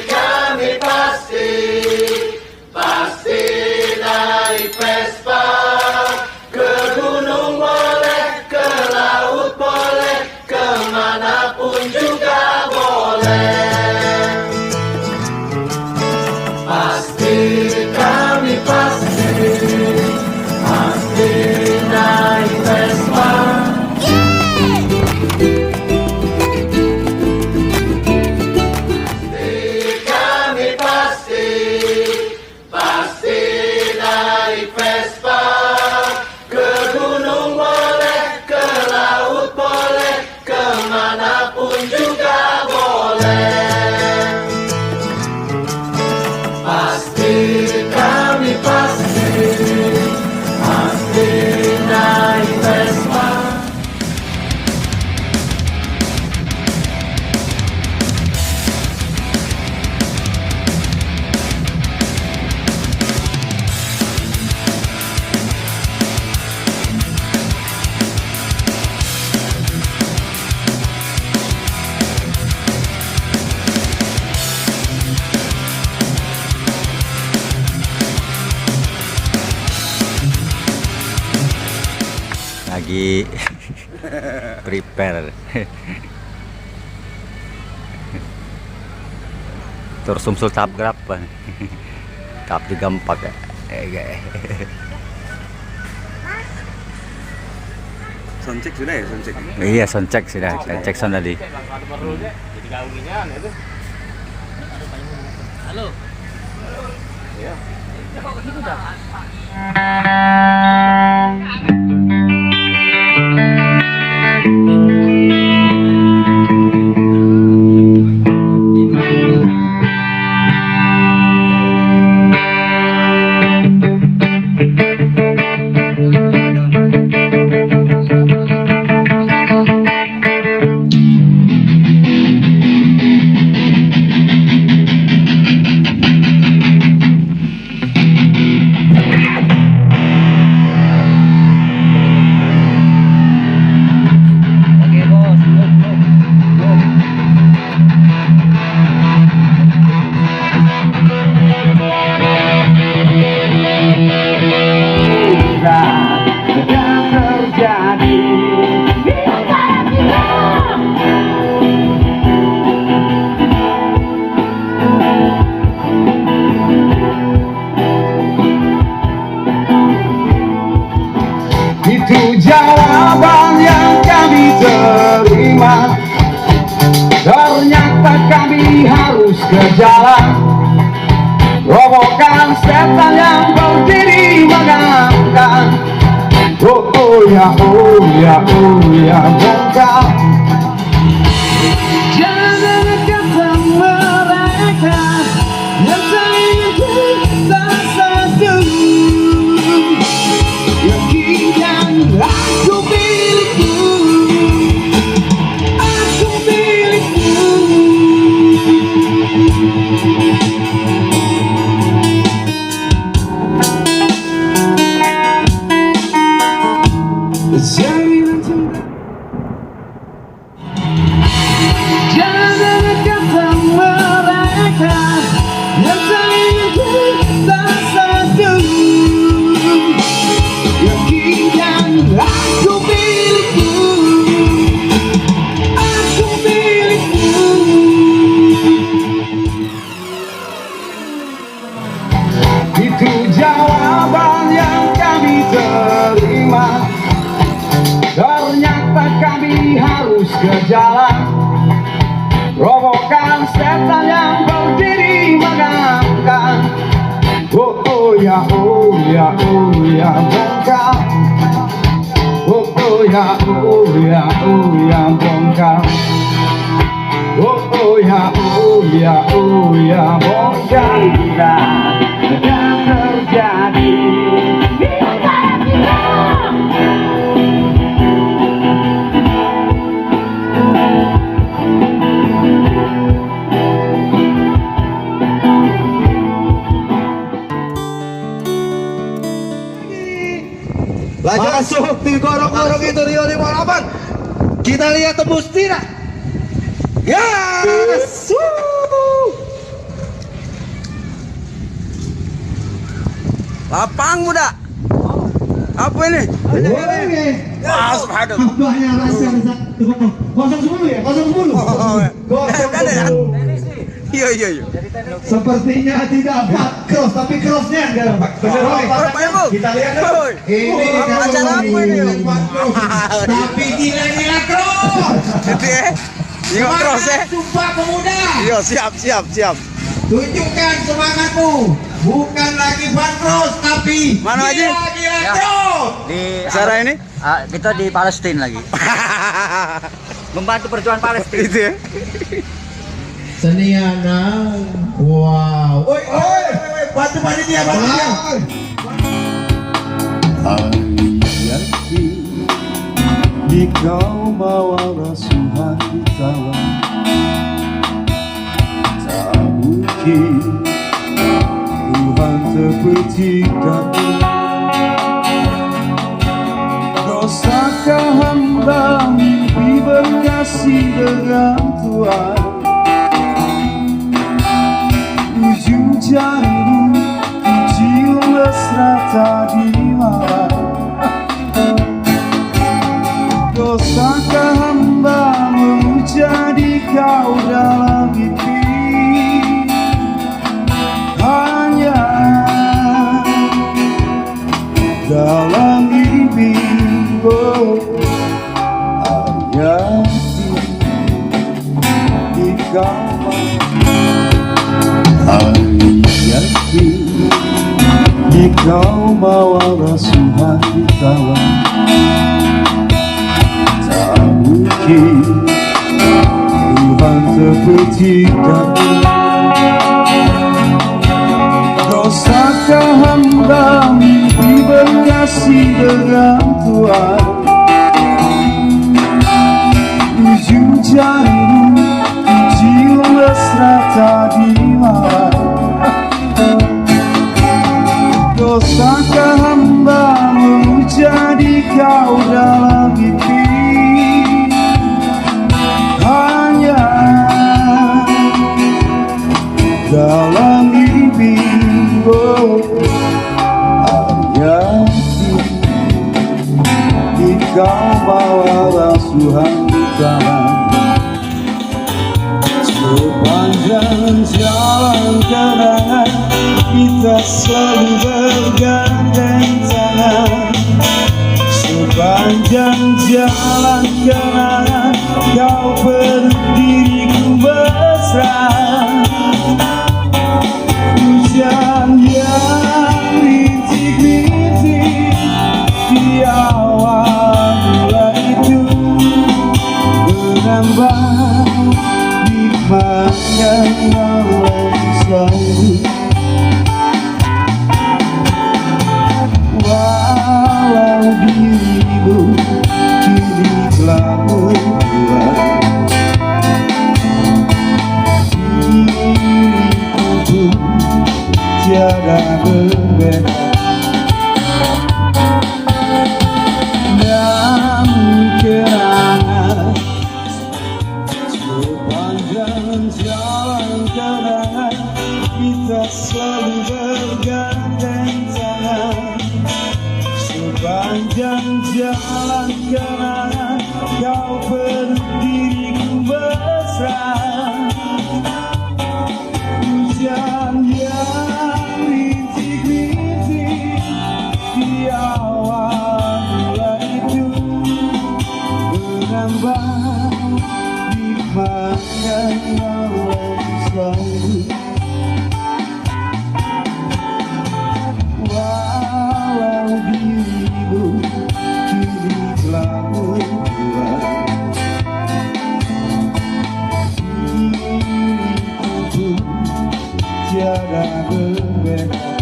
kami pasti naik Vespa. Ke gunung boleh, ke laut boleh, kemanapun juga boleh. Pasti kami pasti naik Vespa. Pasti naik Vespa. Ke gunung boleh, ke laut boleh, kemanapun juga boleh. Pasti kami pasti naik Vespa. Lagi prepare tur sumsul tahap berapa tahap 34 ya. Soundcheck sudah ya, soundcheck? Iya, soundcheck sudah, cek sound tadi. Halo. Ya. Kok gitu dah? Itu jawaban yang kami terima. Ternyata kami harus ke jalan, robohkan setan yang berdiri menganggap. Oh ya, bongkar. Jangan kata mereka yang ingin kita satu. Yakinkan aku milikmu, aku milikmu. Jalinan cinta. Jangan kata mereka yang ingin kita satu. Yakinkan aku milikmu, aku milikmu. Itu jawaban yang kami terima. Ternyata kami harus ke jalan, robohkan setan yang berdiri menganggap. Oh ya, bongkar. Oh ya, bongkar. Oh ya, bongkar. Sedang terjadi. Masuk di gorong-gorong itu Rio 58. Kita lihat tembus tidak? Yes! Lapang muda. Apa ini? Ah, subhanallah. Abahnya rasa bisa. 010 ya, 010. Iya. Sepertinya tidak cross, tapi crossnya enggak benar. Kita lihat dulu. Ini acara apa ini? Tapi tidak cross. Itu ya. Ini cross ya. Sumpah Pemuda. Iya, siap. Tunjukkan semangatmu. Bukan lagi Van Cross, tapi Mana aja? Gila cross. Di Acara ini? kita di Palestina lagi. Membantu perjuangan Palestina. Itu ya. Seniana. Wow. Oi. Bantu panitia. Ayati dikau bawa rasuhan kita tak mungkin Tuhan seperti kami. Dosakah hamba mimpi berkasih dengan Tuhan? Ujung jarimu cium mesra tadi malam. Dosakah hamba memuja di kau dalam mimpi? Hanya dalam mimpi, oh, ayati di kau. Ayati di kau bawa rasuhan kita. Tak mungkin Tuhan seperti kami. Dosakah hamba mimpi berkasih dengan Tuhan? Ujung jarimu cium mesra tadi malam. Dosakah hamba memuja di kau dalam mimpi? Hanya dalam mimpi, oh, ayati di kau bawa rasuhan kita. Sepanjang jalan kenangan kita selalu bergandeng tangan. Sepanjang jalan kenangan kau berdiriku mesra. Hujan yang rintik-rintik di awal mulai itu menambah nikmatnya malam selalu. Walau dirimu kini telah berubah, diriku pun tiada berbeda. Namun kenangan sepanjang jalan kenangan kita selalu bergandeng tangan. Sepanjang jalan kenangan kau berdiriku mesra. Hujan yang rintik-rintik di awal mulai itu menambah nikmatnya malam selalu. Walau dirimu kini telah berubah, diriku pun tiada berbeda.